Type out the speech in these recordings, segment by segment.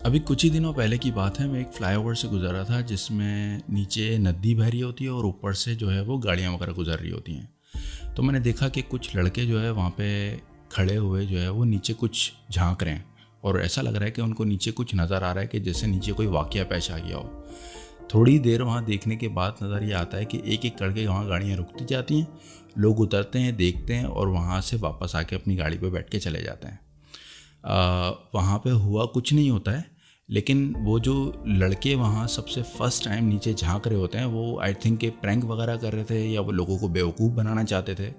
ابھی کچھ ہی دنوں پہلے کی بات ہے، میں ایک فلائی اوور سے گزر رہا تھا جس میں نیچے ندی بہہ رہی ہوتی ہے اور اوپر سے جو ہے وہ گاڑیاں وغیرہ گزر رہی ہوتی ہیں. تو میں نے دیکھا کہ کچھ لڑکے جو ہے وہاں پہ کھڑے ہوئے جو ہے وہ نیچے کچھ جھانک رہے ہیں، اور ایسا لگ رہا ہے کہ ان کو نیچے کچھ نظر آ رہا ہے کہ جیسے نیچے کوئی واقعہ پیش آ گیا ہو. تھوڑی دیر وہاں دیکھنے کے بعد نظر یہ آتا ہے کہ ایک ایک کر کے وہاں گاڑیاں رکتی جاتی ہیں، لوگ اترتے ہیں، دیکھتے ہیں اور وہاں سے واپس آ کے اپنی گاڑی پہ بیٹھ کے چلے جاتے ہیں. وہاں پہ ہوا کچھ نہیں ہوتا ہے، لیکن وہ جو لڑکے وہاں سب سے فرسٹ ٹائم نیچے جھانک رہے ہوتے ہیں وہ آئی تھنک کہ پرینک وغیرہ کر رہے تھے یا وہ لوگوں کو بیوقوف بنانا چاہتے تھے.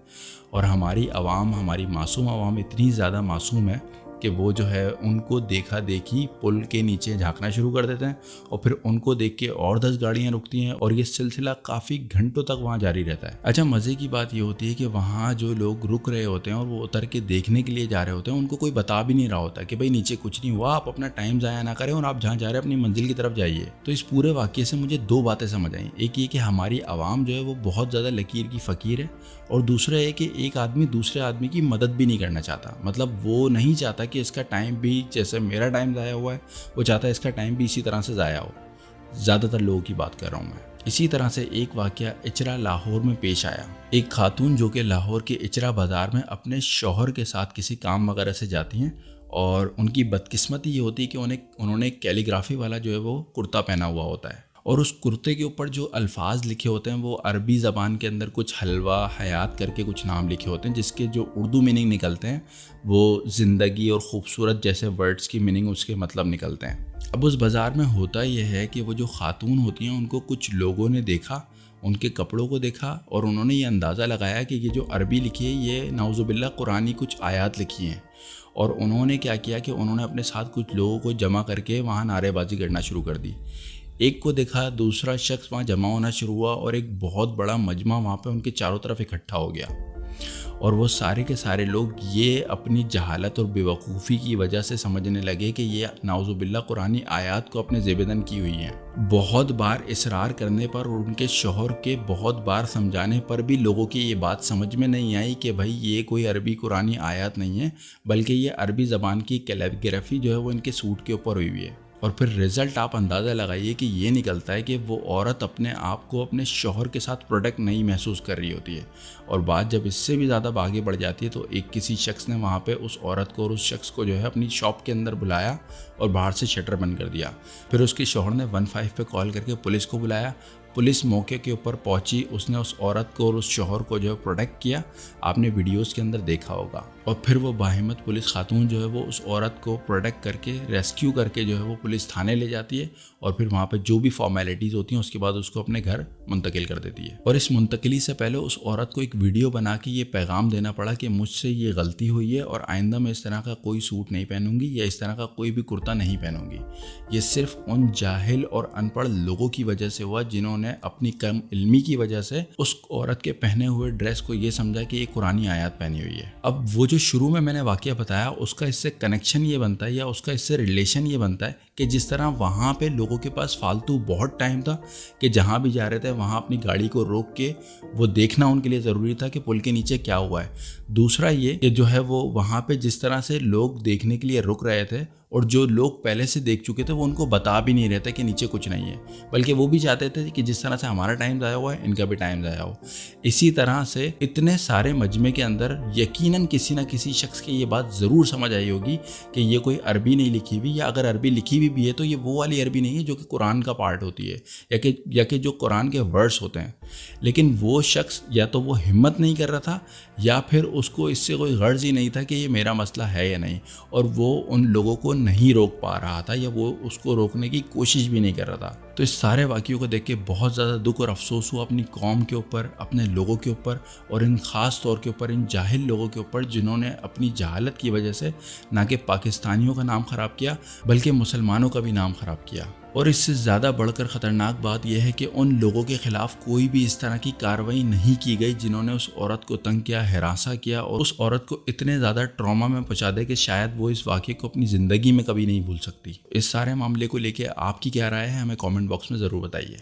اور ہماری عوام، ہماری معصوم عوام اتنی زیادہ معصوم ہے کہ وہ جو ہے ان کو دیکھا دیکھی پل کے نیچے جھانکنا شروع کر دیتے ہیں، اور پھر ان کو دیکھ کے اور 10 گاڑیاں رکتی ہیں، اور یہ سلسلہ کافی گھنٹوں تک وہاں جاری رہتا ہے. اچھا، مزے کی بات یہ ہوتی ہے کہ وہاں جو لوگ رک رہے ہوتے ہیں اور وہ اتر کے دیکھنے کے لیے جا رہے ہوتے ہیں، ان کو کوئی بتا بھی نہیں رہا ہوتا کہ بھائی نیچے کچھ نہیں ہوا، آپ اپنا ٹائم ضائع نہ کریں اور آپ جہاں جا رہے ہیں اپنی منزل کی طرف جائیے. تو اس پورے واقعے سے مجھے 2 باتیں سمجھ آئیں. ایک یہ کہ ہماری عوام جو ہے وہ بہت زیادہ لکیر کی فقیر ہے، اور دوسرا یہ کہ ایک آدمی دوسرے آدمی کی مدد بھی نہیں کرنا چاہتا. مطلب وہ نہیں چاہتا کہ اس کا ٹائم بھی جیسے میرا ٹائم ضائع ہوا ہے، وہ چاہتا ہے اس کا ٹائم بھی اسی طرح سے ضائع ہو. زیادہ تر لوگوں کی بات کر رہا ہوں میں. اسی طرح سے ایک واقعہ اچرا لاہور میں پیش آیا. ایک خاتون جو کہ لاہور کے اچرا بازار میں اپنے شوہر کے ساتھ کسی کام وغیرہ سے جاتی ہیں، اور ان کی بدقسمتی یہ ہوتی ہے کہ انہوں نے کیلی گرافی والا جو ہے وہ کرتا پہنا ہوا ہوتا ہے، اور اس کرتے کے اوپر جو الفاظ لکھے ہوتے ہیں وہ عربی زبان کے اندر کچھ حلوہ حیات کر کے کچھ نام لکھے ہوتے ہیں، جس کے جو اردو میننگ نکلتے ہیں وہ زندگی اور خوبصورت جیسے ورڈز کی میننگ اس کے مطلب نکلتے ہیں. اب اس بازار میں ہوتا یہ ہے کہ وہ جو خاتون ہوتی ہیں ان کو کچھ لوگوں نے دیکھا، ان کے کپڑوں کو دیکھا، اور انہوں نے یہ اندازہ لگایا کہ یہ جو عربی لکھی ہے یہ نعوذ باللہ قرآنی کچھ آیات لکھی ہیں. اور انہوں نے کیا کیا کہ انہوں نے اپنے ساتھ کچھ لوگوں کو جمع کر کے وہاں نعرے بازی کرنا شروع کر دی. ایک کو دیکھا، دوسرا شخص وہاں جمع ہونا شروع ہوا، اور ایک بہت بڑا مجمع وہاں پہ ان کے چاروں طرف اکٹھا ہو گیا. اور وہ سارے کے سارے لوگ یہ اپنی جہالت اور بیوقوفی کی وجہ سے سمجھنے لگے کہ یہ نعوذ باللہ قرآنی آیات کو اپنے زیبدن کی ہوئی ہیں. بہت بار اصرار کرنے پر اور ان کے شوہر کے بہت بار سمجھانے پر بھی لوگوں کی یہ بات سمجھ میں نہیں آئی کہ بھائی یہ کوئی عربی قرآنی آیات نہیں ہے، بلکہ یہ عربی زبان کی کیلیگرافی جو ہے وہ ان کے سوٹ کے اوپر ہوئی ہوئی ہے. اور پھر رزلٹ آپ اندازہ لگائیے کہ یہ نکلتا ہے کہ وہ عورت اپنے آپ کو اپنے شوہر کے ساتھ پروڈکٹ نہیں محسوس کر رہی ہوتی ہے. اور بات جب اس سے بھی زیادہ آگے بڑھ جاتی ہے تو ایک کسی شخص نے وہاں پہ اس عورت کو اور اس شخص کو جو ہے اپنی شاپ کے اندر بلایا اور باہر سے شٹر بند کر دیا. پھر اس کے شوہر نے 15 پہ کال کر کے پولیس کو بلایا. پولیس موقع کے اوپر پہنچی، اس نے اس عورت کو اور اس شوہر کو جو ہے پروٹیکٹ کیا. آپ نے ویڈیوز کے اندر دیکھا ہوگا. اور پھر وہ باہمت پولیس خاتون جو ہے وہ اس عورت کو پروٹیکٹ کر کے ریسکیو کر کے جو ہے وہ پولیس تھانے لے جاتی ہے، اور پھر وہاں پہ جو بھی فارمیلٹیز ہوتی ہیں اس کے بعد اس کو اپنے گھر منتقل کر دیتی ہے. اور اس منتقلی سے پہلے اس عورت کو ایک ویڈیو بنا کے یہ پیغام دینا پڑا کہ مجھ سے یہ غلطی ہوئی ہے اور آئندہ میں اس طرح کا کوئی سوٹ نہیں پہنوں گی یا اس طرح کا کوئی بھی کرتا نہیں پہنوں گی. یہ صرف ان جاہل اور ان پڑھ لوگوں کی وجہ سے ہوا جنہوں نے اپنی کم علمی کی وجہ سے اس عورت کے پہنے ہوئے ڈریس کو یہ سمجھا کہ یہ قرآنی آیات پہنی ہوئی ہے. اب وہ جو شروع میں نے واقعہ بتایا اس کا اس سے کنیکشن یہ بنتا ہے یا اس کا اس سے ریلیشن یہ بنتا ہے کہ جس طرح وہاں پہ لوگوں کے پاس فالتو بہت ٹائم تھا کہ جہاں بھی جا رہے تھے وہاں اپنی گاڑی کو روک کے وہ دیکھنا ان کے لیے ضروری تھا کہ پل کے نیچے کیا ہوا ہے. دوسرا یہ کہ جو ہے وہ وہاں پہ جس طرح سے لوگ دیکھنے کے لیے رک رہے تھے اور جو لوگ پہلے سے دیکھ چکے تھے وہ ان کو بتا بھی نہیں رہتے کہ نیچے کچھ نہیں ہے، بلکہ وہ بھی چاہتے تھے کہ جس طرح سے ہمارا ٹائم ضائع ہوا ہے ان کا بھی ٹائم ضائع ہو. اسی طرح سے اتنے سارے مجمع کے اندر یقیناً کسی نہ کسی شخص کی یہ بات ضرور سمجھ آئی ہوگی کہ یہ کوئی عربی نہیں لکھی ہوئی، یا اگر عربی لکھی ہوئی بھی ہے تو یہ وہ والی عربی نہیں ہے جو کہ قرآن کا پارٹ ہوتی ہے یا کہ جو قرآن کے ورڈز ہوتے ہیں. لیکن وہ شخص یا تو وہ ہمت نہیں کر رہا تھا یا پھر اس کو اس سے کوئی غرض ہی نہیں تھا کہ یہ میرا مسئلہ ہے یا نہیں، اور وہ ان لوگوں کو نہیں روک پا رہا تھا یا وہ اس کو روکنے کی کوشش بھی نہیں کر رہا تھا. تو اس سارے واقعوں کو دیکھ کے بہت زیادہ دکھ اور افسوس ہوا اپنی قوم کے اوپر، اپنے لوگوں کے اوپر، اور ان خاص طور کے اوپر ان جاہل لوگوں کے اوپر جنہوں نے اپنی جہالت کی وجہ سے نہ کہ پاکستانیوں کا نام خراب کیا بلکہ مسلمانوں کا بھی نام خراب کیا. اور اس سے زیادہ بڑھ کر خطرناک بات یہ ہے کہ ان لوگوں کے خلاف کوئی بھی اس طرح کی کارروائی نہیں کی گئی جنہوں نے اس عورت کو تنگ کیا، ہراساں کیا اور اس عورت کو اتنے زیادہ ٹراما میں پہنچا دے کہ شاید وہ اس واقعے کو اپنی زندگی میں کبھی نہیں بھول سکتی. اس سارے معاملے کو لے کے آپ کی کیا رائے ہے ہمیں کامنٹ باکس میں ضرور بتائیے.